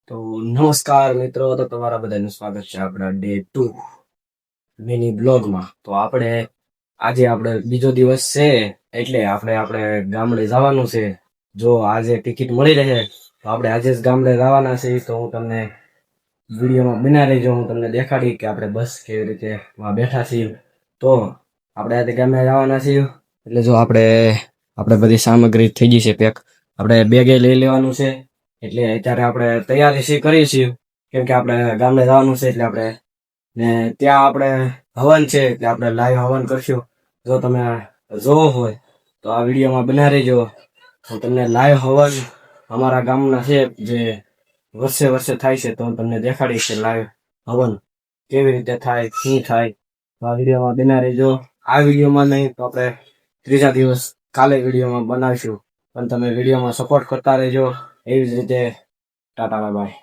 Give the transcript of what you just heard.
તો નમસ્કાર મિત્રો, તો તમારા બધાનું સ્વાગત છે આપણા ડે 2 મિની બ્લોગમાં. તો આજે બીજો દિવસ છે, એટલે આપણે ગામડે જવાનું છે. જો આજે ટિકિટ મળી રહે તો આપણે આજે જ ગામડે જવાના છે. તો હું તમને વિડીયોમાં બના રહીજો, હું તમને દેખાડી કે આપણે બસ કેવી રીતે બેઠા છીએ. તો આપણે આજે ગામડે જવાના છીએ, એટલે જો આપણે બધી સામગ્રી થઈ ગઈ છે પેક. આપણે બેગે લઈ લેવાનું છે, એટલે અત્યારે આપણે તૈયારી કરીએ છીએ, કેમ કે આપણે ગામડે જવાનું છે. એટલે આપણે ને ત્યાં આપણે હવન છે, એટલે આપણે લાઈવ હવન કરશું. જો તમે જોવો હોય તો આ વિડીયોમાં બના રહેજો. હું તમને લાઈવ હવન અમારા ગામના છે, જે વર્ષે વર્ષે થાય છે, તો હું તમને દેખાડીશ કે લાઈવ હવન કેવી રીતે થાય, શું થાય. તો આ વિડીયોમાં બના રહેજો. આ વિડીયોમાં નહીં તો આપણે ત્રીજા દિવસ કાલે વિડીયોમાં બનાવીશું, પણ તમે વિડીયોમાં સપોર્ટ કરતા રહેજો. એવી જ રીતે ટાટા બાય બાય.